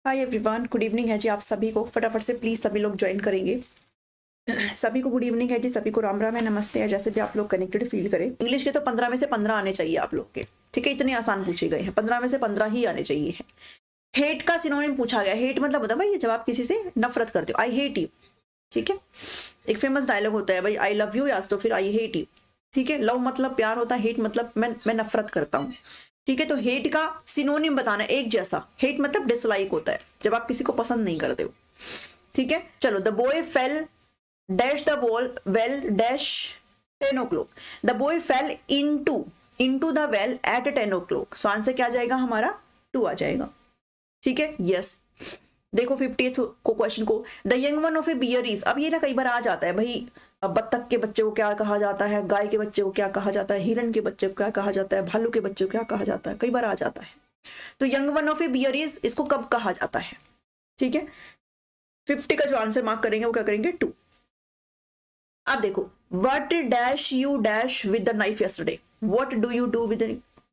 Hi everyone, good evening है जी आप सभी को। फटाफट से प्लीज सभी लोग ज्वाइन करेंगे। सभी को गुड इवनिंग है जी, सभी को राम राम है, नमस्ते है, जैसे भी आप लोग कनेक्टेड फील करें। इंग्लिश के तो 15 में से 15 आने चाहिए आप लोग के, ठीक है। इतने आसान पूछे गए हैं, 15 में से 15 ही आने चाहिए है। हेट का सिनोनिम पूछा गया। हेट मतलब होता है भाई जब आप किसी से नफरत करते हो, आई हेट यू, ठीक है। एक फेमस डायलॉग होता है भाई, आई लव यू या तो फिर आई हेट यू, ठीक है। लव मतलब प्यार होता है, हेट मतलब मैं नफरत करता हूँ, ठीक है। तो हेट का सिनोनिम बताना एक जैसा। हेट मतलब डिसलाइक होता है, जब आप किसी को पसंद नहीं करते हो, ठीक है। चलो, the boy fail dash the wall well dash 10 o'clock। The boy fail into the well at 10 o'clock। So answer क्या आ जाएगा हमारा? 2 आ जाएगा, ठीक है। यस, देखो 50th को क्वेश्चन को, the young one of a bear is. अब ये ना कई बार आ जाता है भाई, बत्तख के बच्चे को क्या कहा जाता है, गाय के बच्चे को क्या कहा जाता है, हिरण के बच्चे को क्या कहा जाता है, भालू के बच्चे को क्या कहा जाता है, कई बार आ जाता है। तो young one of a bear is, इसको कब कहा जाता है, ठीक है। 50 का जो आंसर मार्क करेंगे वो क्या करेंगे? 2। अब देखो, what dash you dash with the knife yesterday. What do you do with,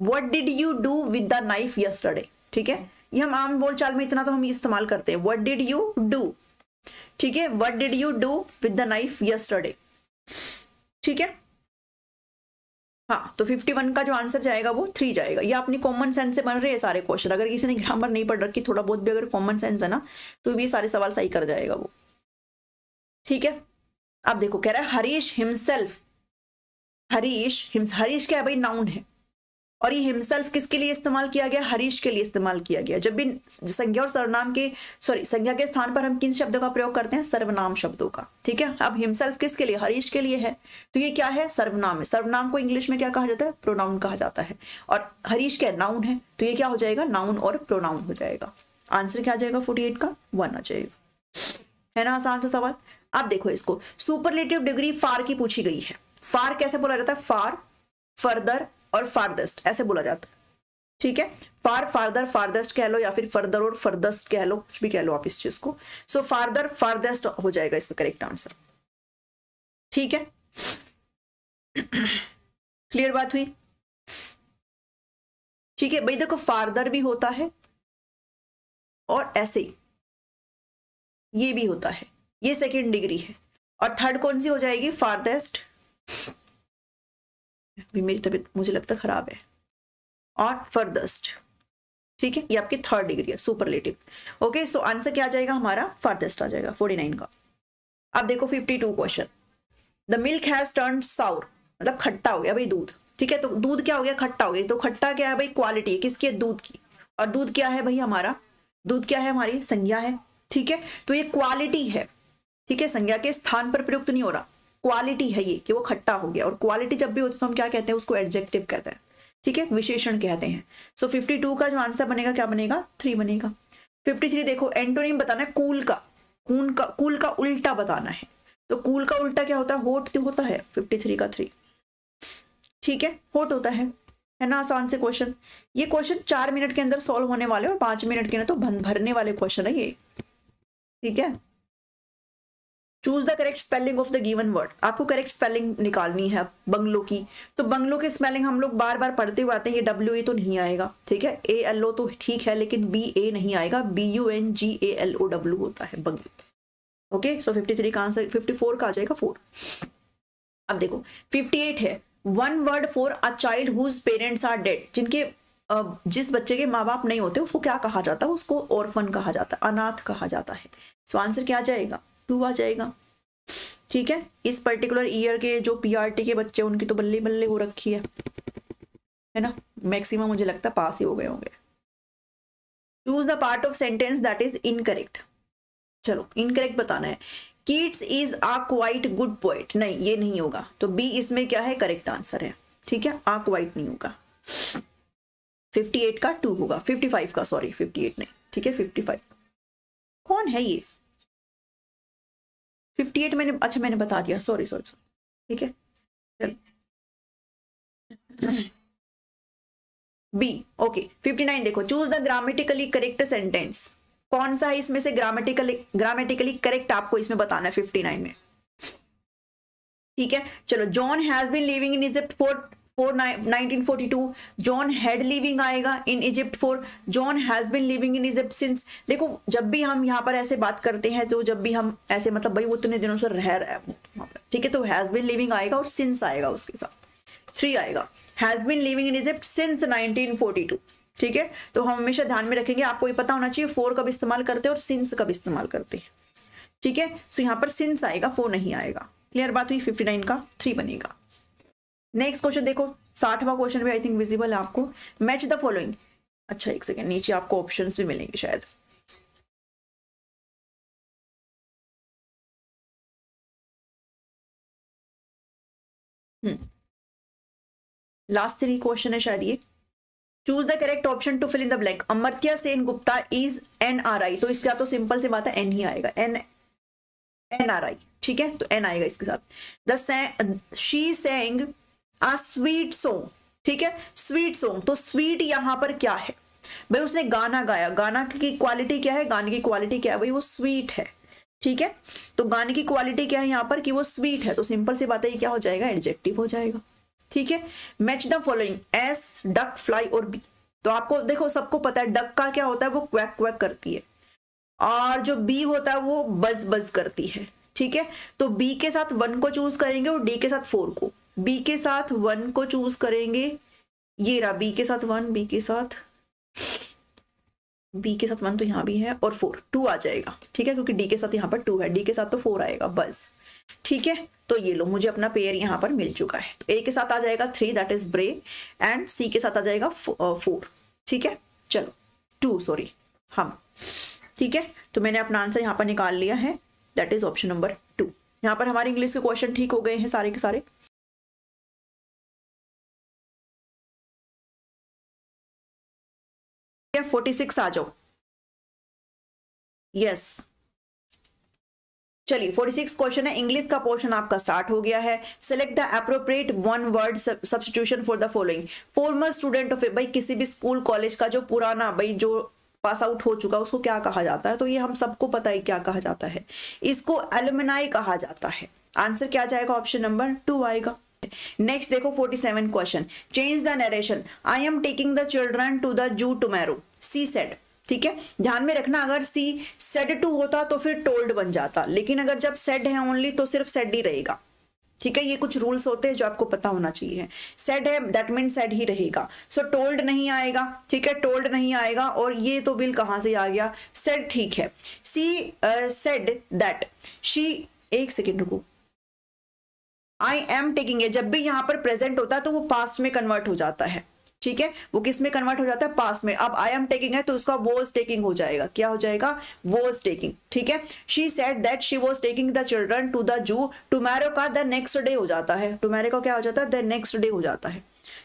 what did you do with the knife yesterday, ठीक है। ये हम आम बोलचाल में इतना तो हम इस्तेमाल करते हैं, व्हाट डिड यू डू, ठीक है। What did you do with the knife yesterday, ठीक है। हाँ, तो 51 का जो आंसर जाएगा वो 3 जाएगा। ये अपनी कॉमन सेंस से बन रहे हैं सारे क्वेश्चन। अगर किसी ने ग्रामर नहीं पढ़ रखी, थोड़ा बहुत भी अगर कॉमन सेंस है ना, तो भी सारे सवाल सही कर जाएगा वो, ठीक है। अब देखो, कह रहा है हरीश हिमसेल्फ। हरीश क्या है भाई? नाउन है। और ये हिमसेल्फ किसके लिए इस्तेमाल किया गया? हरीश के लिए इस्तेमाल किया गया। जब भी संज्ञा और सर्वनाम के संज्ञा के स्थान पर हम किन शब्दों का प्रयोग करते हैं? सर्वनाम शब्दों का, ठीक है। अब हिमसेल्फ किसके लिए? हरीश के लिए है, तो ये क्या है? सर्वनाम है। सर्वनाम को इंग्लिश में क्या कहा जाता है? प्रोनाउन कहा जाता है। और हरीश क्या? नाउन है, तो ये क्या हो जाएगा? नाउन और प्रोनाउन हो जाएगा। आंसर क्या आ जाएगा? 48 का 1 आ जाएगा, है ना आसान सा सवाल। अब देखो, इसको सुपरलेटिव डिग्री फार की पूछी गई है। फार कैसे बोला जाता है? फार, फर्दर और फारदेस्ट ऐसे बोला जाता है, ठीक है। फार, फारदर, फारदेस्ट कह लो, या फिर फर्दर और फर्दस्ट कह लो, कुछ भी कह लो आप इस चीज को। सो फारदर फारदेस्ट हो जाएगा इसका करेक्ट आंसर, ठीक है। क्लियर बात हुई? ठीक है भाई, देखो फारदर भी होता है और ऐसे ये भी होता है, ये सेकेंड डिग्री है। और थर्ड कौन सी हो जाएगी? फारदेस्ट। भी मेरी तबीयत मुझे लगता खराब है। और फर्दस्ट, ठीक है, ये आपकी थर्ड डिग्री है, सुपरलेटिव। ओके, सो आंसर क्या आ जाएगा हमारा? फारदेस्ट आ जाएगा 49 का। अब देखो 52 question, the milk has turned साउर, मतलब खट्टा हो गया भाई दूध, ठीक है। तो दूध क्या हो गया? खट्टा हो गया। तो खट्टा क्या है भाई? क्वालिटी है किसकी? दूध की। और दूध क्या है भाई हमारा? दूध क्या है? हमारी संज्ञा है, ठीक है। तो ये क्वालिटी है, ठीक है, संज्ञा के स्थान पर प्रयुक्त नहीं हो रहा, क्वालिटी है ये कि वो खट्टा हो गया। और क्वालिटी जब भी होती है तो हम क्या कहते हैं? उसको एडजेक्टिव कहते हैं, ठीक है, विशेषण कहते हैं। सो 52 का जो आंसर बनेगा क्या बनेगा? 3 बनेगा। 53 देखो, एंटोनिम बताना है कूल का। कूल का उल्टा बताना है। तो कूल का उल्टा क्या होता है? होट होता है। 53 का 3, ठीक है, होट होता है ना। आसान से क्वेश्चन, ये क्वेश्चन 4 मिनट के अंदर सॉल्व होने वाले और 5 मिनट के अंदर तो भरने वाले क्वेश्चन है ये, ठीक है। Choose the correct spelling of the given word. आपको करेक्ट स्पेलिंग निकालनी है बंगलो की। तो बंगलो की स्पेलिंग हम लोग बार बार पढ़ते हुए आते हैं। ये WA तो नहीं आएगा, ठीक है। ALO तो ठीक है, लेकिन BA नहीं आएगा। BUNGALOW होता है बंगलो। ओके, सो 53 का आंसर, 54 का आ जाएगा 4। अब देखो 58 है, one word for a child whose parents are dead. जिनके जिस बच्चे के माँ बाप नहीं होते उसको क्या कहा जाता है? उसको ऑर्फन कहा जाता है, अनाथ कहा जाता है। सो आंसर क्या आ जाएगा? 2 आ जाएगा, ठीक है। इस पर्टिकुलर ईयर के जो PRT के बच्चे उनकी तो बल्ले बल्ले हो रखी है ना। मैक्सिमम मुझे लगता है पास ही हो गए होंगे। Choose the part of sentence that is incorrect. चलो, इनकरेक्ट बताना है। Keats is a quite good poet, नहीं ये नहीं होगा। तो B इसमें क्या है? करेक्ट आंसर है, ठीक है। आ क्वाइट नहीं होगा। 58 का 2 होगा, 55 का, सॉरी 58 नहीं, ठीक है 55। कौन है ये? 58 मैंने, अच्छा मैंने बता दिया, सॉरी, ठीक है। चलो B, ओके। 59 देखो, choose the grammatically correct sentence. कौन सा है इसमें से ग्रामेटिकली करेक्ट आपको इसमें बताना है 59 में, ठीक है। चलो, John has been living in Egypt for for 1942 John had living आएगा in Egypt, for John has been living in Egypt since. देखो जब भी हम यहाँ पर ऐसे बात करते हैं तो जब भी हम ऐसे मतलब भाई वो इतने दिनों से रह रहा है वहाँ पर, ठीक है, तो हैज बीन लिविंग आएगा और सिंस आएगा उसके साथ, 3 आएगा, has been living in Egypt since 1942, ठीक है। तो हम हमेशा ध्यान में रखेंगे, आपको ये पता होना चाहिए फोर कब इस्तेमाल करते हैं और सिंस कब इस्तेमाल करते हैं, ठीक है। सो यहाँ पर सिंस आएगा, फोर नहीं आएगा। क्लियर बात हुई, 59 का 3 बनेगा। नेक्स्ट क्वेश्चन देखो, 60वां क्वेश्चन भी आई थिंक विजिबल है आपको। मैच द फॉलोइंग, अच्छा एक सेकेंड, नीचे आपको ऑप्शंस भी मिलेंगे शायद। लास्ट 3 क्वेश्चन है शायद ये। Choose the correct option to fill in the blank. Amartya Sen Gupta is NRI, तो इसका तो सिंपल सी बात है एन ही आएगा, NRI, ठीक है, तो एन आएगा इसके साथ। She Seng a sweet song, ठीक है, स्वीट सॉन्ग, तो स्वीट यहां पर क्या है भाई, उसने गाना गाया, गाना की क्वालिटी क्या है, गाने की क्वालिटी क्या है भाई, वो स्वीट है, ठीक है। तो गाने की क्वालिटी क्या है यहाँ पर कि वो स्वीट है, तो सिंपल सी बात है ये क्या हो जाएगा, एडजेक्टिव हो जाएगा, ठीक है। Match the following, S, duck, fly और बी। तो आपको देखो सबको पता है डक का क्या होता है, वो क्वैक क्वैक करती है, और जो बी होता है वो बज बज करती है, ठीक है। तो बी के साथ 1 को चूज करेंगे और डी के साथ 4 को, बी के साथ 1 को चूज करेंगे, ये रहा बी के साथ 1, बी के साथ 1 तो यहाँ भी है, और 4, 2 आ जाएगा, ठीक है, क्योंकि डी के साथ यहाँ पर 2 है, डी के साथ तो 4 आएगा बस, ठीक है। तो ये लो मुझे अपना पेयर यहाँ पर मिल चुका है। तो ए के साथ आ जाएगा 3 दैट इज ब्रे, एंड सी के साथ आ जाएगा 4, ठीक है। चलो 2 सॉरी हम, ठीक है। तो मैंने अपना आंसर यहाँ पर निकाल लिया है, दैट इज ऑप्शन नंबर 2। यहाँ पर हमारे इंग्लिश के क्वेश्चन ठीक हो गए हैं सारे के सारे। 46 आ जाओ, यस चलिए 46 क्वेश्चन है, इंग्लिश का पोर्शन आपका स्टार्ट हो गया है। Select the appropriate 1 word substitution for the following. Farmer student of, भाई किसी भी स्कूल कॉलेज का जो पुराना भाई जो पास आउट हो चुका उसको क्या कहा जाता है, तो ये हम सबको पता है क्या कहा जाता है, इसको एलुमनाई कहा जाता है। आंसर क्या जाएगा, ऑप्शन नंबर 2 आएगा। नेक्स्ट देखो 47 question, change the narration, I am taking the children to the zoo tomorrow, she said, ठीक है। ध्यान में रखना अगर सी सेड टू होता तो फिर टोल्ड बन जाता, लेकिन अगर जब सेड है ओनली तो सिर्फ सेड ही रहेगा, ठीक है। ये कुछ रूल्स होते हैं जो आपको पता होना चाहिए। सेड है दैट मीन सेड ही रहेगा, सो टोल्ड नहीं आएगा, ठीक है, टोल्ड नहीं आएगा। और ये तो विल कहां से आ गया, सेड, ठीक है। सी सेड दैट शी, एक सेकेंड रुको, आई एम टेकिंग है, जब भी यहां पर प्रेजेंट होता है तो वो पास्ट में कन्वर्ट हो जाता है, ठीक है, वो किस में कन्वर्ट हो जाता है, पास्ट में। अब आई एम टेकिंग है तो उसका वॉज टेकिंग हो जाएगा, क्या हो जाएगा, वॉज टेकिंग, ठीक है। She said that she was taking the children to the zoo, tomorrow का द नेक्स्ट डे हो जाता है, टुमारो का क्या हो जाता है, द नेक्स्ट डे हो जाता है,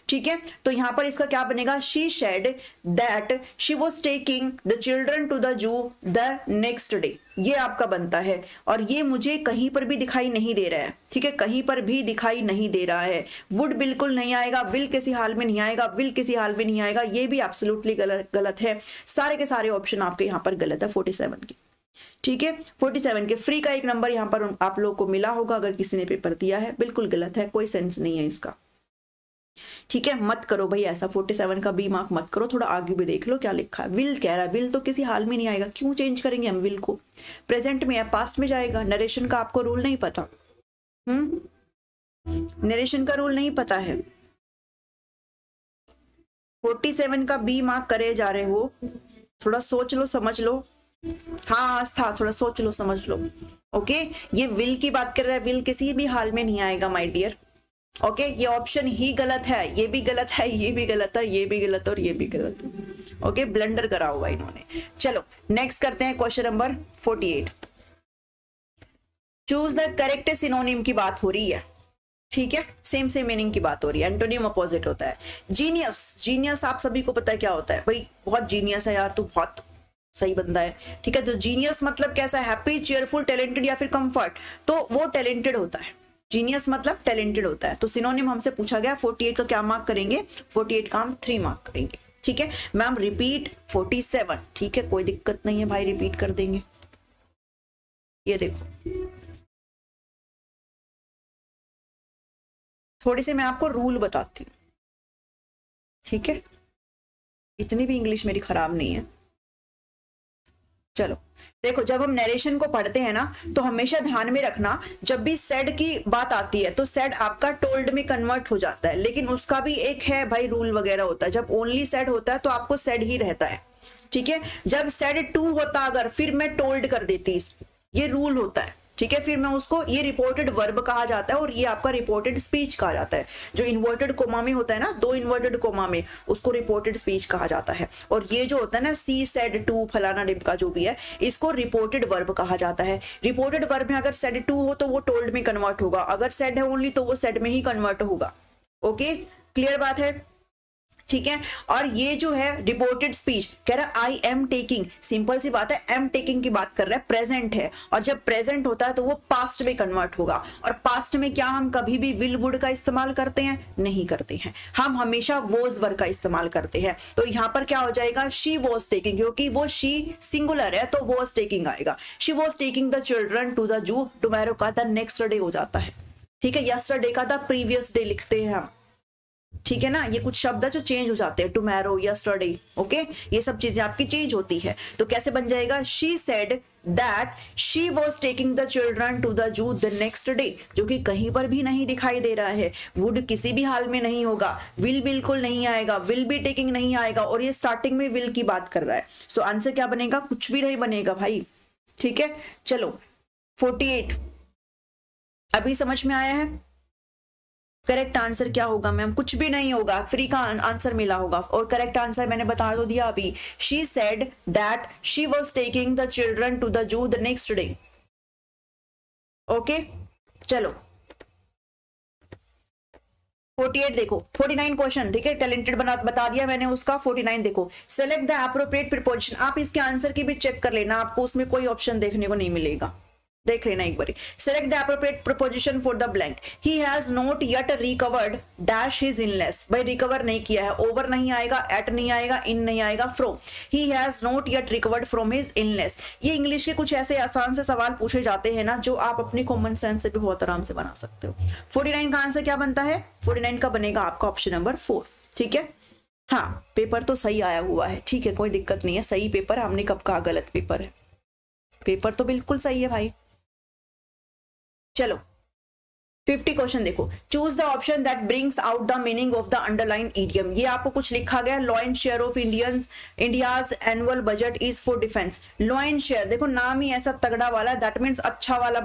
ठीक है। तो यहां पर इसका क्या बनेगा, she said that she was taking the children to the zoo the next day, ये आपका बनता है। और ये मुझे कहीं पर भी दिखाई नहीं दे रहा है, ठीक है, कहीं पर भी दिखाई नहीं दे रहा है। वुड बिल्कुल नहीं आएगा, विल किसी हाल में नहीं आएगा, विल किसी हाल में नहीं आएगा, ये भी एब्सोल्युटली गलत है। सारे के सारे ऑप्शन आपके यहाँ पर गलत है 47 के, ठीक है। 47 के फ्री का 1 नंबर यहाँ पर आप लोग को मिला होगा अगर किसी ने पेपर दिया है, बिल्कुल गलत है, कोई सेंस नहीं है इसका, ठीक है। मत करो भाई ऐसा, 47 का बी मार्क मत करो, थोड़ा आगे भी देख लो क्या लिखा है। विल कह रहा है, विल तो किसी हाल में नहीं आएगा, क्यों चेंज करेंगे हम विल को, प्रेजेंट में है, पास्ट में जाएगा। नरेशन का आपको रूल नहीं पता, नरेशन का रूल नहीं पता है। 47 का बी मार्क करे जा रहे हो, थोड़ा सोच लो समझ लो, हाँ था, थोड़ा सोच लो समझ लो, ओके। ये विल की बात कर रहा है, विल किसी भी हाल में नहीं आएगा माय डियर, ओके। ये ऑप्शन ही गलत है, ये भी गलत है, ये भी गलत है, ये भी गलत है और ये भी गलत है, ओके। ब्लंडर करा हुआ इन्होंने। चलो नेक्स्ट करते हैं question number 48। Choose the correct synonym की बात हो रही है, ठीक है, सेम सेम मीनिंग की बात हो रही है, एंटोनिम अपोजिट होता है। जीनियस, जीनियस आप सभी को पता है क्या होता है, भाई बहुत जीनियस है यार, तू बहुत सही बंदा है, ठीक है। तो जीनियस मतलब कैसा है, हैप्पी, चीयरफुल, टैलेंटेड या फिर कंफर्ट, तो वो टैलेंटेड होता है। जीनियस मतलब टैलेंटेड होता है। तो सिनोनिम हमसे पूछा गया, 48 का क्या मार्क करेंगे, 48 का हम 3 मार्क करेंगे, ठीक है। मैम रिपीट 47, ठीक है, कोई दिक्कत नहीं है भाई, रिपीट कर देंगे। ये देखो थोड़ी सी मैं आपको रूल बताती हूँ, ठीक है, इतनी भी इंग्लिश मेरी खराब नहीं है। चलो देखो, जब हम नरेशन को पढ़ते हैं ना तो हमेशा ध्यान में रखना, जब भी सेड की बात आती है तो सेड आपका टोल्ड में कन्वर्ट हो जाता है, लेकिन उसका भी एक है भाई रूल वगैरह होता है। जब ओनली सेड होता है तो आपको सेड ही रहता है, ठीक है। जब सेड टू होता अगर, फिर मैं टोल्ड कर देती, ये रूल होता है, ठीक है। फिर मैं उसको, ये रिपोर्टेड वर्ब कहा जाता है और ये आपका रिपोर्टेड स्पीच कहा जाता है। जो इन्वर्टेड कोमा में होता है ना, 2 इन्वर्टेड कोमा में, उसको रिपोर्टेड स्पीच कहा जाता है। और ये जो होता है ना सी सेड टू फलाना डिमका जो भी है, इसको रिपोर्टेड वर्ब कहा जाता है। रिपोर्टेड वर्ब में अगर सेड टू हो तो वो टोल्ड में कन्वर्ट होगा, अगर सेड है ओनली तो वो सेड में ही कन्वर्ट होगा। ओके, क्लियर बात है, ठीक है। और ये जो है रिपोर्टेड स्पीच कह रहा है आई एम टेकिंग, सिंपल सी बात है, एम टेकिंग की बात कर रहा है, प्रेजेंट है, और जब प्रेजेंट होता है तो वो पास्ट में कन्वर्ट होगा। और पास्ट में क्या हम कभी भी विल वुड का इस्तेमाल करते हैं? नहीं करते हैं, हम हमेशा वॉज वर्ब का इस्तेमाल करते हैं। तो यहाँ पर क्या हो जाएगा, शी वॉज टेकिंग, क्योंकि वो शी सिंगुलर है तो वॉज टेकिंग आएगा। She was taking the children to the zoo, tomorrow का द नेक्स्ट डे हो जाता है, ठीक है। यस्टरडे का द प्रीवियस डे लिखते हैं हम, ठीक है ना। ये कुछ शब्द है जो चेंज हो जाते हैं, टुमारो, यस्टरडे, ओके, ये सब चीजें आपकी चेंज होती है। तो कैसे बन जाएगा, she said that she was taking the children to the zoo the next day, जो कि कहीं पर भी नहीं दिखाई दे रहा है। वुड किसी भी हाल में नहीं होगा, विल बिल्कुल नहीं आएगा, विल बी टेकिंग नहीं आएगा, और ये स्टार्टिंग में विल की बात कर रहा है। सो आंसर क्या बनेगा, कुछ भी नहीं बनेगा भाई, ठीक है। चलो 48 अभी समझ में आया है। करेक्ट आंसर क्या होगा मैम, कुछ भी नहीं होगा, फ्री का आंसर मिला होगा। और करेक्ट आंसर मैंने बता तो दिया अभी, she said that she was taking the children to the zoo the next day. Okay, चलो 48 देखो, 49 क्वेश्चन, ठीक है, टैलेंटेड बता दिया मैंने उसका। 49 देखो, सेलेक्ट द एप्रोप्रिएट प्रीपोजिशन। आप इसके आंसर की भी चेक कर लेना, आपको उसमें कोई ऑप्शन देखने को नहीं मिलेगा, देख लेना एक बारी। Select the appropriate preposition for the blank. He has not yet recovered dash his illness, भाई रिकवर नहीं किया है, ओवर नहीं आएगा, एट नहीं आएगा, इन नहीं आएगा, from. He has not yet recovered from his illness. ये इंग्लिश के कुछ ऐसे आसान से सवाल पूछे जाते हैं ना, जो आप अपनी कॉमन सेंस से भी बहुत आराम से बना सकते हो। 49 का आंसर क्या बनता है, 49 का बनेगा आपका ऑप्शन नंबर 4, ठीक है। हाँ, पेपर तो सही आया हुआ है, ठीक है, कोई दिक्कत नहीं है, सही पेपर है, हमने कब कहा गलत पेपर है, पेपर तो बिल्कुल सही है भाई। चलो 50 क्वेश्चन देखो, choose the option that brings out the meaning of the underline idiom. ये आपको कुछ लिखा गया, lion share of India's annual budget is for defence. Lion share, देखो नाम ही ऐसा तगड़ा वाला, दैट मीन्स अच्छा वाला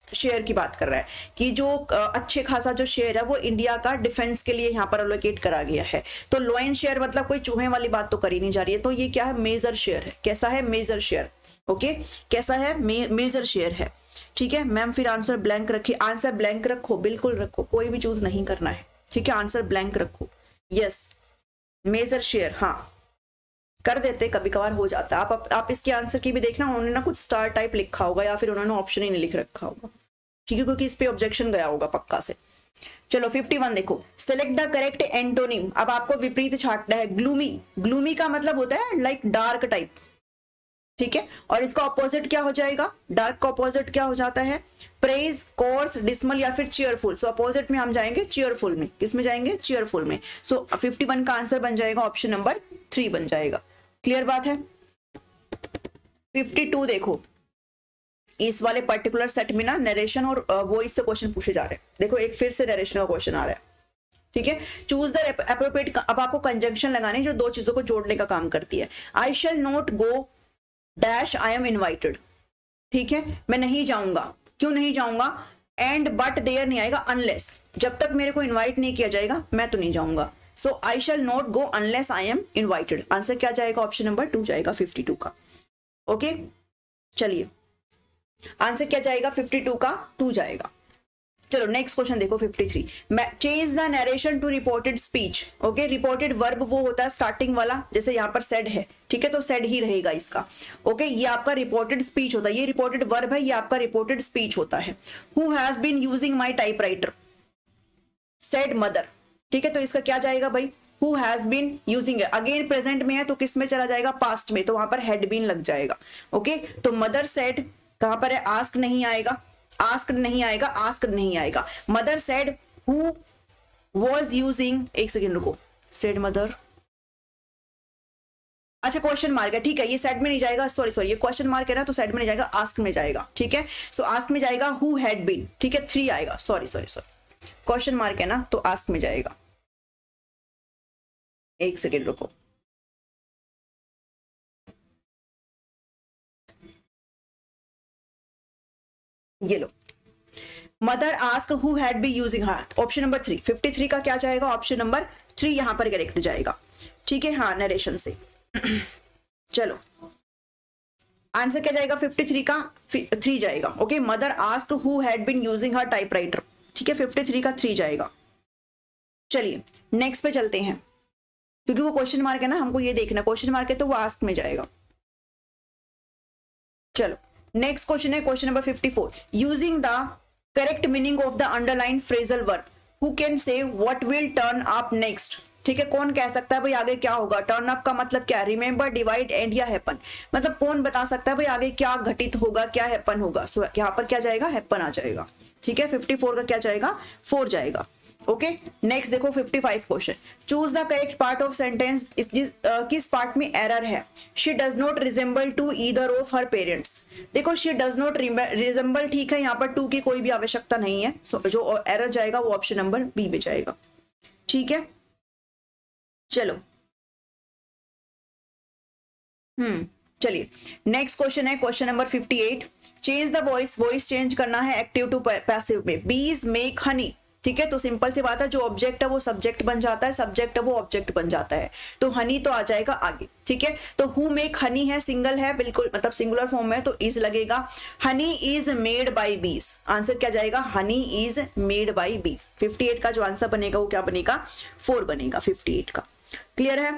शेयर की बात कर रहा है, कि जो अच्छे खासा जो शेयर है वो इंडिया का डिफेंस के लिए यहाँ पर एलोकेट करा गया है। तो लॉयन शेयर मतलब कोई चूहे वाली बात तो करी नहीं जा रही है, तो ये क्या है, मेजर शेयर है। कैसा है, मेजर शेयर, ओके, कैसा है, मेजर शेयर है, ठीक है। मैम फिर आंसर ब्लैंक रखिए, आंसर ब्लैंक रखो, बिल्कुल रखो, कोई भी चूज नहीं करना है, ठीक है, आंसर ब्लैंक रखो। यस, मेजर शेयर, हाँ कर देते, कभी कभार हो जाता है। आप इसके आंसर की भी देखना, उन्होंने ना कुछ स्टार टाइप लिखा होगा, या फिर उन्होंने ऑप्शन ही नहीं लिख रखा होगा, ठीक है, क्योंकि इस पे ऑब्जेक्शन गया होगा पक्का से। चलो 51 देखो, सेलेक्ट द करेक्ट एंटोनिम। अब आपको विपरीत छांटना है। ग्लूमी, ग्लूमी का मतलब होता है लाइक डार्क टाइप, ठीक है, और इसका ऑपोजिट क्या हो जाएगा, डार्क का ऑपोजिट क्या हो जाता है, प्रेज, कोर्स, डिसमल या फिर चीयरफुल। सो अपोजिट में हम जाएंगे चीयरफुल में, किसमें जाएंगे, चीयरफुल में। सो 51 का आंसर बन जाएगा ऑप्शन नंबर 3 बन जाएगा, क्लियर बात है। 52 देखो, इस वाले पर्टिकुलर सेट में ना नरेशन और वॉइस से क्वेश्चन पूछे जा रहे हैं। देखो एक फिर से नरेशन का क्वेश्चन आ रहा है, ठीक है। चूज द एप्रोप्रिएट, अब आपको कंजंक्शन लगाने जो दो चीजों को जोड़ने का काम करती है। I shall not go dash I am invited, ठीक है, मैं नहीं जाऊंगा, क्यों नहीं जाऊंगा, एंड बट देयर नहीं आएगा, अनलेस, जब तक मेरे को इनवाइट नहीं किया जाएगा मैं तो नहीं जाऊंगा। So I shall not go unless I am invited. Answer क्या जाएगा, ऑप्शन नंबर 2 जाएगा 52 का, ओके। चलिए आंसर क्या जाएगा, 52 का 2 जाएगा। चलो नेक्स्ट क्वेश्चन देखो 53, change the narration to reported speech. Okay, reported verb वो होता है स्टार्टिंग वाला, जैसे यहाँ पर सेड है, ठीक है, तो सेड ही रहेगा इसका। ओके, ये आपका रिपोर्टेड स्पीच होता है, ये रिपोर्टेड वर्ब है, ये आपका रिपोर्टेड स्पीच होता है। Who has been using my typewriter, said mother, ठीक है, तो इसका क्या जाएगा भाई, who has been using. Again present में है तो किस में चला जाएगा, पास्ट में, तो वहां पर हैड बीन लग जाएगा। ओके, तो मदर सेड कहां पर है, आस्क नहीं आएगा, आस्क्ड नहीं आएगा, आस्क्ड नहीं आएगा। Mother said who was using, एक सेकेंड रुको, सेड मदर, अच्छा क्वेश्चन मार्क है, ठीक है, ये सेड में नहीं जाएगा, सॉरी ये क्वेश्चन मार्क है ना, तो सेड में नहीं जाएगा, आस्क में जाएगा, ठीक है। सो आस्क में जाएगा हु हैड बीन, ठीक है, 3 आएगा, सॉरी क्वेश्चन मार्क है ना, तो आस्क में जाएगा। एक सेकेंड रुको, ये लो, mother ask who had be using हाथ, ऑप्शन नंबर 3, 53 का क्या जाएगा, ऑप्शन नंबर 3 यहां पर करेक्ट जाएगा, ठीक है। हाँ, नरेशन से चलो आंसर क्या जाएगा, 53 का 3 जाएगा, okay. Mother ask who had been using her typewriter, ठीक है, 53 का 3 जाएगा। चलिए नेक्स्ट पे चलते हैं, क्योंकि वो क्वेश्चन मार्क है ना, हमको ये देखना, क्वेश्चन मार्क है तो वो आस्क में जाएगा। चलो नेक्स्ट क्वेश्चन है question number 54, using the correct meaning of the underline phrasal verb, who can say what will turn up next, ठीक है, कौन कह सकता है भाई आगे क्या होगा। टर्न अप का मतलब क्या, रिमेंबर, डिवाइड, एंड या हैपन, मतलब कौन बता सकता है भाई आगे क्या घटित होगा, क्या हैपन होगा। सो यहाँ पर क्या जाएगा, हैपन आ जाएगा, ठीक है। 54 का क्या जाएगा, 4 जाएगा, ओके। नेक्स्ट देखो 55 question, choose the correct part of sentence, किस पार्ट में एरर है। She does not resemble to either of her parents, देखो शी डज नॉट रिजेंबल, ठीक है, यहाँ पर टू की कोई भी आवश्यकता नहीं है, सो जो एरर जाएगा वो ऑप्शन नंबर बी में जाएगा, ठीक है। चलो चलिए नेक्स्ट क्वेश्चन है question number 58, change the voice change करना है एक्टिव टू पैसिव में। बीज मेक हनी, ठीक है, तो सिंपल सी बात है, जो ऑब्जेक्ट है वो सब्जेक्ट बन जाता है, सब्जेक्ट है वो ऑब्जेक्ट बन जाता है, तो हनी तो आ जाएगा आगे, ठीक है। तो हु मेक हनी है, सिंगल है बिल्कुल, मतलब सिंगुलर फॉर्म में, तो इज लगेगा। हनी इज मेड बाय बीज, आंसर क्या जाएगा, हनी इज मेड बाय बीज। 58 का जो आंसर बनेगा वो क्या बनेगा, 4 बनेगा 58 का, क्लियर है।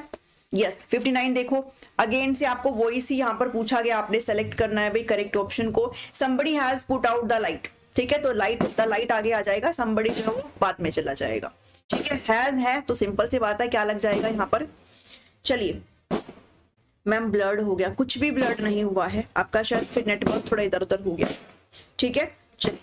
यस 59 देखो, अगेन से आपको वॉइस ही यहाँ पर पूछा गया, आपने सेलेक्ट करना है भाई करेक्ट ऑप्शन को। somebody has put out the light, ठीक है, तो द लाइट आगे आ जाएगा, somebody जो है वो बाद में चला जाएगा, ठीक है। हैज है तो सिंपल सी बात है क्या लग जाएगा यहाँ पर। चलिए मैम ब्लर्ड हो गया, कुछ भी ब्लर्ड नहीं हुआ है आपका, शायद फिर नेटवर्क थोड़ा इधर उधर हो गया, ठीक है। चलिए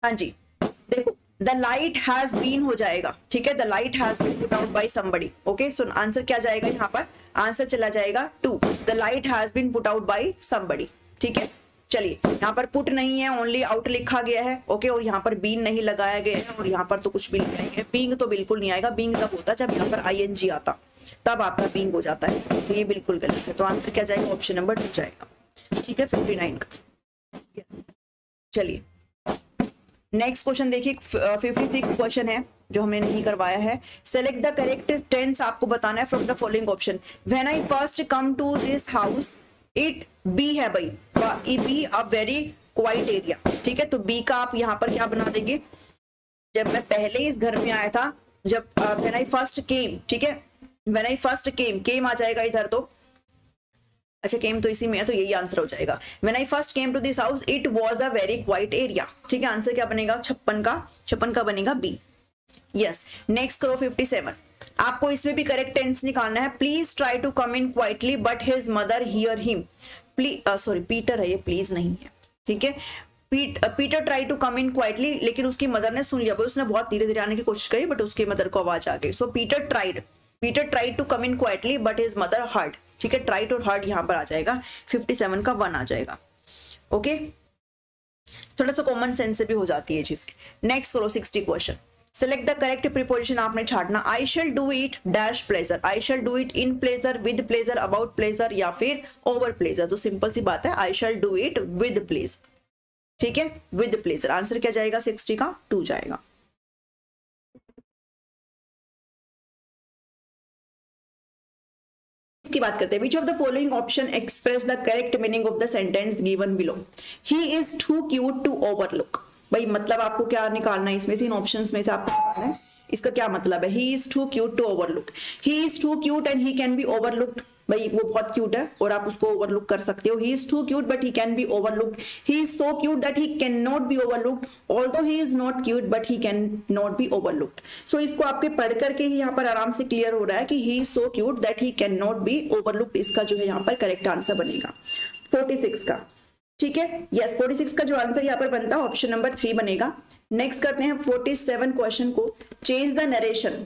हाँ जी देखो, द लाइट हैज बीन हो जाएगा, ठीक है, the light has been put out by somebody, okay. So answer क्या जाएगा यहाँ पर, आंसर चला जाएगा 2, the light has been put out by somebody, ठीक है। चलिए यहाँ पर पुट नहीं है, ओनली आउट लिखा गया है, ओके, और यहाँ पर बीन नहीं लगाया गया है, और यहाँ पर तो कुछ भी नहीं आएगा, बीइंग तो बिल्कुल नहीं आएगा, बीइंग तब होता जब यहाँ पर आईएनजी आता, तब आपका बीइंग हो जाता है, तो ये बिल्कुल गलत है, तो आंसर क्या जाएगा, ऑप्शन नंबर 2 जाएगा, ठीक है, 59 का। चलिए नेक्स्ट क्वेश्चन देखिए, 56 क्वेश्चन है जो हमने नहीं करवाया है। सेलेक्ट द करेक्ट टेंस आपको बताना है from the following option. When I first come to this house, it be है भाई, be a very quite area, ठीक है, तो बी का आप यहाँ पर क्या बना देंगे, जब मैं पहले इस घर में आया था, जब व्हेन आई फर्स्ट केम, ठीक है, व्हेन आई फर्स्ट केम आ जाएगा इधर, तो अच्छा केम तो इसी में है, तो यही आंसर हो जाएगा। When I first came to this house it was a very quite area, ठीक है, आंसर क्या बनेगा, 56 का बनेगा बी। यस नेक्स्ट करो 57, आपको इसमें भी करेक्ट टेंस निकालना है। Please try to come in quietly but his mother hear him, sorry Peter है ये, प्लीज नहीं है, ठीक है। Peter try to come in quietly, लेकिन उसकी मदर ने सुन लिया, उसने बहुत धीरे धीरे आने की कोशिश करी, बट उसकी मदर को आवाज आ गई। So Peter tried to come in quietly but his mother heard, ठीक है, ट्राइड और हर्ड यहाँ पर आ जाएगा, 57 का 1 आ जाएगा, ओके। थोड़ा सा कॉमन सेंस से भी हो जाती है चीज। नेक्स्ट करो 60 question, select the correct preposition आपने छाटना। I shall do it dash pleasure, I shall do it in pleasure, with pleasure, about pleasure, या फिर ओवर प्लेजर, तो सिंपल सी बात है, I shall do it with pleasure, ठीक है, विद प्लेजर। आंसर क्या जाएगा, 60 का 2 जाएगा। की बात करते हैं, which of the following option express the correct meaning of the sentence given below. He is too cute to overlook, भाई मतलब आपको क्या निकालना है इसमें से, इन ऑप्शंस में से आपको निकालना है, इसका क्या मतलब है। He is too cute to overlook, he is too cute and he can be overlooked, भाई वो बहुत क्यूट है और आप उसको ओवरलुक कर सकते हो। He is too cute but he can be overlooked, he is so cute that he can not be overlooked, although he is not cute but he can not be overlooked. So इसको आपके पढ़ करके ही यहाँ पर आराम से clear हो रहा है कि ही is so cute that he can not be overlooked, इसका जो है यहाँ पर करेक्ट आंसर बनेगा 46 का, ठीक है। यस 46 का जो आंसर यहाँ पर बनता है ऑप्शन नंबर 3 बनेगा। नेक्स्ट करते हैं 47 क्वेश्चन को, change the narration,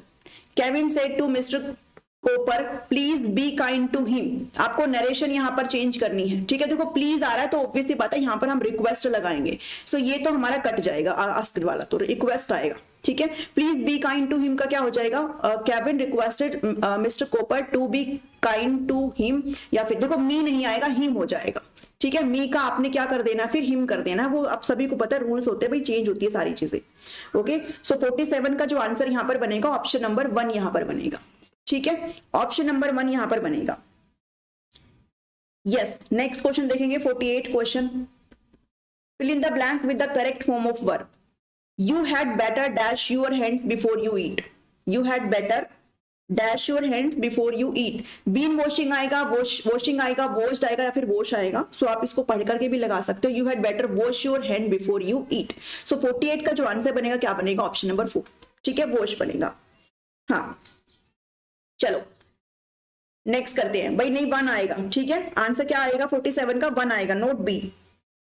Kevin said to Mr Cooper please be kind to him. आपको नरेशन यहां पर चेंज करनी है, ठीक है। देखो प्लीज आ रहा है तो ऑब्वियसली बात है यहां पर हम रिक्वेस्ट लगाएंगे, सो ये तो हमारा कट जाएगा आस्क्ड वाला, तो रिक्वेस्ट आएगा, ठीक है। Please be kind to him का क्या हो जाएगा, Kevin requested Mr Cooper to be kind to him, या फिर देखो मी नहीं आएगा, हिम हो जाएगा, ठीक है। मी का आपने क्या कर देना, फिर हिम कर देना, वो आप सभी को पता है, रूल्स होते हैं भाई, चेंज होती है सारी चीजें। ओके, सो 47 का जो आंसर यहां पर बनेगा ऑप्शन नंबर 1 यहां पर बनेगा, ठीक है। ऑप्शन नंबर 1 यहां पर बनेगा। यस, नेक्स्ट क्वेश्चन देखेंगे 48 question. Fill in the blank with the correct form of verb. You had better dash your hands before you eat. You had better dash your hands before you eat. Been washing आएगा, washing आएगा, washed आएगा, या फिर wash आएगा, सो आप इसको पढ़ करके भी लगा सकते हो। You had better wash your hand before you eat. So 48 का जो आंसर बनेगा क्या बनेगा, ऑप्शन नंबर 4, ठीक है, वॉश बनेगा। हाँ चलो नेक्स्ट करते हैं भाई, नहीं 1 आएगा, ठीक है। आंसर क्या आएगा 47 का, 1 आएगा, नोट बी,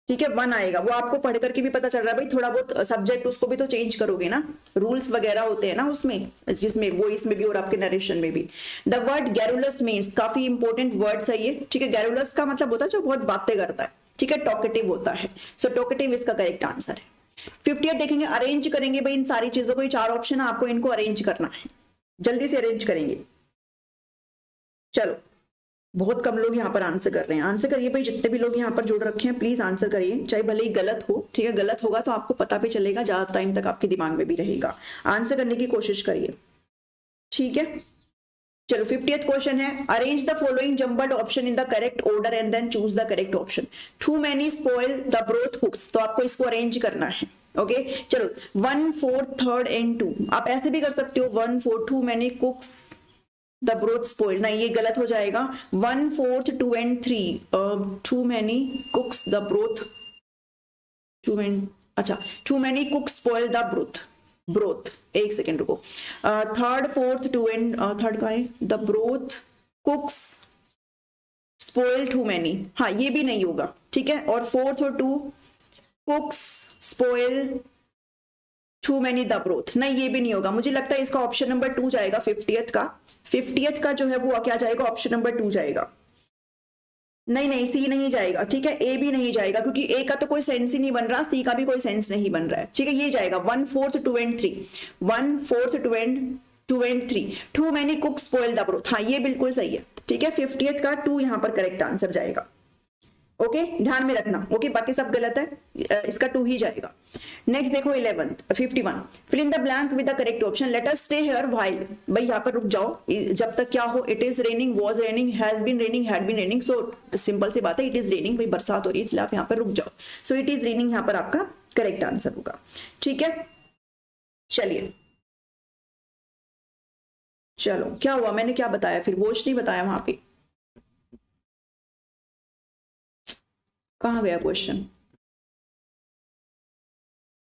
ठीक है, 1 आएगा। वो आपको पढ़ करके भी पता चल रहा है भाई, थोड़ा बहुत सब्जेक्ट उसको भी तो चेंज करोगे ना, रूल्स वगैरह होते हैं ना उसमें, जिसमें वो इसमें भी और आपके नरेशन में भी। द वर्ड गैरुलस मीन्स, काफी इंपॉर्टेंट वर्ड्स है ये, ठीक है। गैरुलस का मतलब होता है जो बहुत बातें करता है, ठीक है, टॉकेटिव होता है, सो टॉकेटिव इसका करेक्ट आंसर है। 50 देखेंगे, अरेंज करेंगे भाई इन सारी चीजों को, ये 4 ऑप्शन है, आपको इनको अरेंज करना है, जल्दी से अरेंज करेंगे। चलो बहुत कम लोग यहाँ पर आंसर कर रहे हैं, आंसर करिए भाई, जितने भी लोग यहाँ पर जुड़ रखे हैं प्लीज आंसर करिए, चाहे भले ही गलत हो, ठीक है। गलत होगा तो आपको पता भी चलेगा, ज्यादा टाइम तक आपके दिमाग में भी रहेगा। आंसर करने की कोशिश करिए, ठीक है। चलो 50th क्वेश्चन है, arrange the following jumbled option in the correct order and then choose the correct option. Too many spoil the broth cooks, तो आपको इसको अरेंज करना है, ओके। चलो 1 4 3 एंड 2, आप ऐसे भी कर सकते हो 1 4 2 many cooks the broth spoil, नहीं ये गलत हो जाएगा। 1 4 2 and 3 too many cooks the broth, too many cooks spoil the broth, एक सेकेंड रुको। 3rd 4th 2 एंड 3rd का है the broth cooks spoil too many, हाँ ये भी नहीं होगा, ठीक है। और 4th और 2 cooks spoil too many the broth, नहीं ये भी नहीं होगा। मुझे लगता है इसका ऑप्शन नंबर 2 जाएगा 50th का, 50th का जो है वो क्या जाएगा, ऑप्शन नंबर 2 जाएगा। नहीं सी नहीं जाएगा, ठीक है, ए भी नहीं जाएगा, क्योंकि ए का तो कोई सेंस ही नहीं बन रहा, सी का भी कोई सेंस नहीं बन रहा है, ठीक है। ये जाएगा 1 4 2 and 3, 1 4 2 and 3 too many cook spoil the broth, हाँ ये बिल्कुल सही है, ठीक है। 50th का 2 यहाँ पर करेक्ट आंसर जाएगा, ओके, ध्यान में रखना, ओके, बाकी सब गलत है, इसका 2 ही जाएगा। नेक्स्ट देखो 51 fill in the blank with the correct option. Let us stay here while, भाई यहाँ पर रुक जाओ जब तक क्या हो, it is raining, was raining, has been raining, had been raining, so simple सी बात है, इट इज रेनिंग, भाई बरसात हो रही है इसलिए आप यहाँ पर रुक जाओ, सो इट इज रेनिंग यहाँ पर आपका करेक्ट आंसर होगा, ठीक है। चलिए चलो क्या हुआ, मैंने क्या बताया फिर, वॉश नहीं बताया वहां पे, कहां गया क्वेश्चन,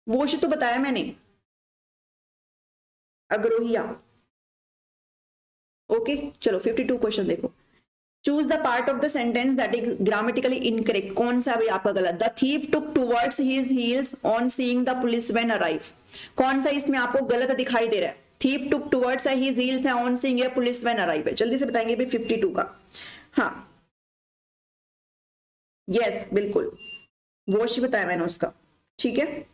वॉश तो बताया मैंने, अग्रोहिया, ओके। चलो 52 क्वेश्चन देखो, choose the part of the sentence that is grammatically incorrect, कौन सा भाई आपका गलत। The thief took towards his heels on seeing the policeman arrive, कौन सा इसमें आपको गलत दिखाई दे रहा है, थीफ टुक टुवर्ड्स है, हिज हील्स है, on seeing a policeman arrive है, जल्दी से बताएंगे भाई 52 का, हाँ यस बिल्कुल वॉश ही बताया मैंने उसका, ठीक है।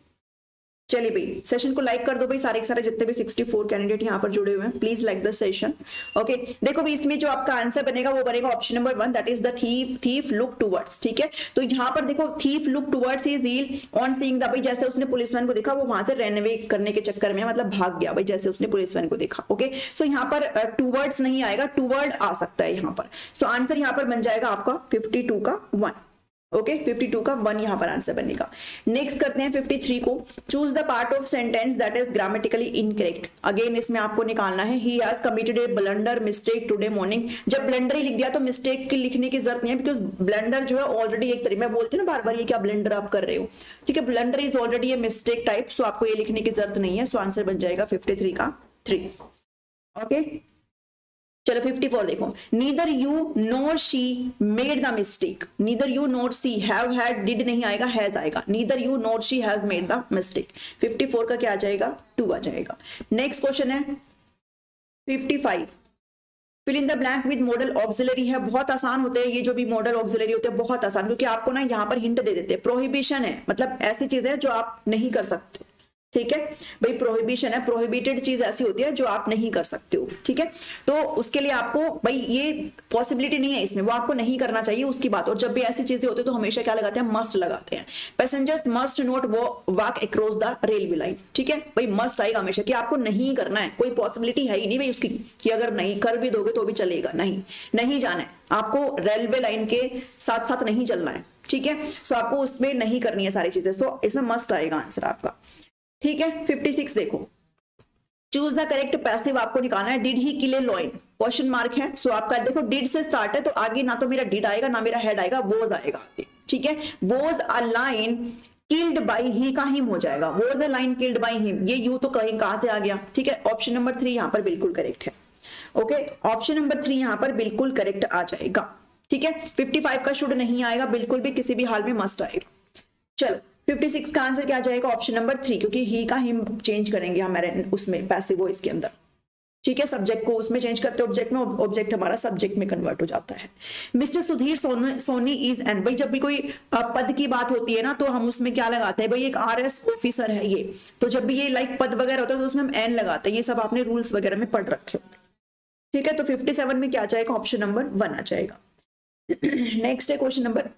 चलिए भाई सेशन को लाइक कर दो भाई, सारे के सारे जितने भी 64 कैंडिडेट यहाँ पर जुड़े हुए हैं, please like the session, okay. देखो भाई इसमें जो आपका आंसर बनेगा वो बनेगा option number 1, that is the thief look towards, ठीक है। तो यहाँ पर देखो thief look towards his heel on seeing the, भाई जैसे उसने पुलिसमैन को देखा वो वहां से रन अवे करने के चक्कर में मतलब भाग गया भाई, जैसे उसने पुलिसमैन को देखा, ओके। सो यहाँ पर टुवर्ड्स नहीं आएगा, टुवर्ड आ सकता है यहाँ पर, सो आंसर यहाँ पर बन जाएगा आपका 52 का 1, ओके 52 का 1 यहां पर आंसर बनेगा। नेक्स्ट करते हैं 53 को, choose the part of sentence that is grammatically incorrect. Again इसमें आपको निकालना है, he has committed A blunder mistake today morning. जब ब्लंडर ही लिख दिया तो मिस्टेक की लिखने की जरूरत नहीं है, बिकॉज ब्लंडर जो है ऑलरेडी एक तरीके, मैं बोलती हूँ ना बार बार ये क्या ब्लंडर आप कर रहे हो, ठीक है, blunder is already a mistake type, so आपको ये लिखने की जरूरत नहीं है, सो आंसर बन जाएगा 53 का 3, ओके। चलो 54 देखो, neither you nor she made the mistake, neither you nor she, have had did नहीं आएगा, हैज आएगा, neither you nor she has made the mistake, 54 का क्या आ जाएगा 2 आ जाएगा। नेक्स्ट क्वेश्चन है 55 fill in the blank with modal auxiliary है। बहुत आसान होते हैं ये जो भी मॉडल ऑक्सिलरी होते हैं, बहुत आसान, क्योंकि आपको ना यहाँ पर हिंट दे देते हैं। प्रोहिबिशन है, मतलब ऐसी चीजें जो आप नहीं कर सकते, ठीक है भाई, प्रोहिबिशन है, प्रोहिबिटेड चीज ऐसी होती है जो आप नहीं कर सकते हो, ठीक है। तो उसके लिए आपको भाई ये पॉसिबिलिटी नहीं है इसमें, वो आपको नहीं करना चाहिए उसकी बात। और जब भी ऐसी चीजें होती है तो हमेशा क्या लगाते हैं, मस्ट लगाते हैं। Passengers must not walk across the railway line, ठीक है भाई, मस्ट आएगा हमेशा कि आपको नहीं करना है, कोई पॉसिबिलिटी है ही नहीं भाई उसकी कि अगर नहीं कर भी दोगे तो भी चलेगा, नहीं जाना है आपको, रेलवे लाइन के साथ साथ नहीं चलना है, ठीक है। सो आपको उसमें नहीं करनी है सारी चीजें, तो इसमें मस्ट आएगा आंसर आपका, ठीक है। 56 देखो, चूज द करेक्ट पैसिव आपको निकालना है। Did he kill A lion, question mark है। सो आपका देखो डिड से स्टार्ट है तो आगे ना तो मेरा डिड आएगा ना मेरा हेड आएगा, वॉज आएगा आगे, ठीक है। Was a lion killed by he का हिम हो जाएगा, was a lion killed by him, ये यू तो कहां से आ गया, ठीक है। ऑप्शन नंबर 3 यहां पर बिल्कुल करेक्ट है, ओके। ऑप्शन नंबर 3 यहां पर बिल्कुल करेक्ट आ जाएगा, ठीक है। 55 का शुड नहीं आएगा बिल्कुल भी, किसी भी हाल में मस्ट आएगा। चलो 56 का आंसर क्या जाएगा, ऑप्शन नंबर 3, क्योंकि ही का हिम चेंज करेंगे हमारे उसमें पैसिव वॉइस के अंदर, ठीक है। सब्जेक्ट को उसमें चेंज करते ऑब्जेक्ट में, ऑब्जेक्ट हमारा सब्जेक्ट में कन्वर्ट हो जाता है। Mister Sudhir Soni is an, भाई जब भी कोई पद की बात होती है ना तो हम उसमें क्या लगाते हैं, भाई एक RS ऑफिसर है ये, तो जब भी ये लाइक पद वगैरह होता है तो उसमें हम एन लगाते हैं, ये सब आपने रूल्स वगैरह में पढ़ रखे होंगे, ठीक है। तो 57 में क्या जाएगा, ऑप्शन नंबर 1 आ जाएगा। नेक्स्ट है क्वेश्चन नंबर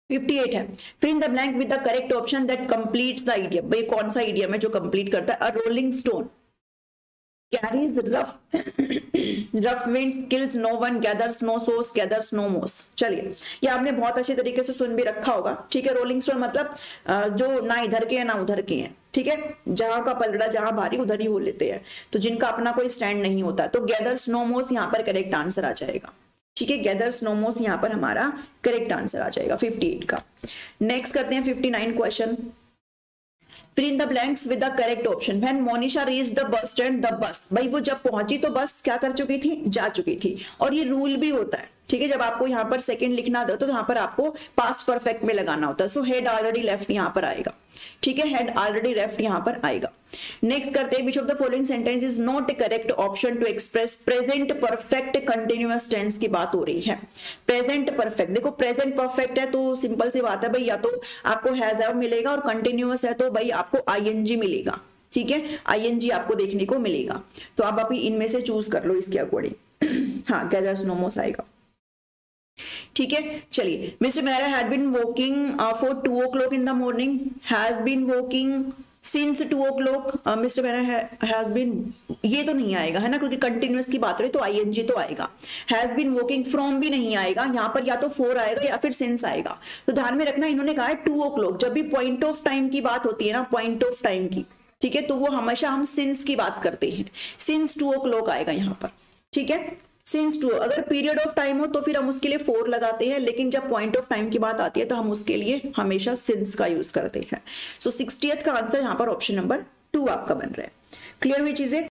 58 है, fill in the blank with the correct option that completes the idiom. भाई कौन सा इडियम है जो कंप्लीट करता है, a rolling stone carries rough winds kills no one gathers no source gathers no moss. चलिए ये आपने बहुत अच्छे तरीके से सुन भी रखा होगा, ठीक है। रोलिंग स्टोन मतलब जो ना इधर के हैं ना उधर के हैं, ठीक है। जहां का पलड़ा जहां भारी उधर ही हो लेते हैं, तो जिनका अपना कोई स्टैंड नहीं होता, तो गैदर्स नो मोस यहाँ पर करेक्ट आंसर आ जाएगा, ठीक है। गैदर्स नो मोस यहाँ पर हमारा करेक्ट आंसर आ जाएगा 58 का। नेक्स्ट करते हैं 59 question, fill in the blanks with the correct option. When Monisha reach the bus stand the bus, भाई वो जब पहुंची तो बस क्या कर चुकी थी, जा चुकी थी। और ये रूल भी होता है, ठीक है, जब आपको यहाँ पर सेकंड लिखना दो तो यहाँ पर आपको पास्ट परफेक्ट में लगाना होता है। सो हेड ऑलरेडी लेफ्ट यहाँ पर आएगा, ठीक है, हेड ऑलरेडी लेफ्ट यहाँ पर आएगा। नेक्स्ट करते हैं, which of the following sentence is not correct option to express present perfect continuous tense की बात हो रही है। प्रेजेंट परफेक्ट, देखो प्रेजेंट परफेक्ट है तो सिंपल सी बात है भाई, या तो आपको हैज हैव मिलेगा, और कंटिन्यूअस है तो भाई आपको ING मिलेगा, ठीक है, ING आपको देखने को मिलेगा। तो आप अभी इनमें से चूज कर लो इसके अकॉर्डिंग। हाँ, गैदर्स नो मोस आएगा, ठीक है। चलिए, Mr Mehra had been walking for 2 o'clock in the morning, has been walking since 2 o'clock, Mr Mehra has been, ये तो नहीं आएगा है ना, क्योंकि कंटिन्यूअस की बात हो रही तो ING तो आएगा। हैज बीन वॉकिंग फ्रॉम भी नहीं आएगा, यहाँ पर या तो फॉर आएगा या फिर सिंस आएगा। तो ध्यान में रखना, इन्होंने कहा है 2 o'clock, जब भी पॉइंट ऑफ टाइम की बात होती है ना, पॉइंट ऑफ टाइम की, ठीक है, तो वो हमेशा हम सिंस की बात करते हैं, सिंस 2 o'clock आएगा यहाँ पर, ठीक है। सिंस 2, अगर पीरियड ऑफ टाइम हो तो फिर हम उसके लिए 4 लगाते हैं, लेकिन जब पॉइंट ऑफ टाइम की बात आती है तो हम उसके लिए हमेशा सिंस का यूज करते हैं। सो 60th का आंसर यहाँ पर ऑप्शन नंबर 2 आपका बन रहा है। क्लियर हुई चीजें?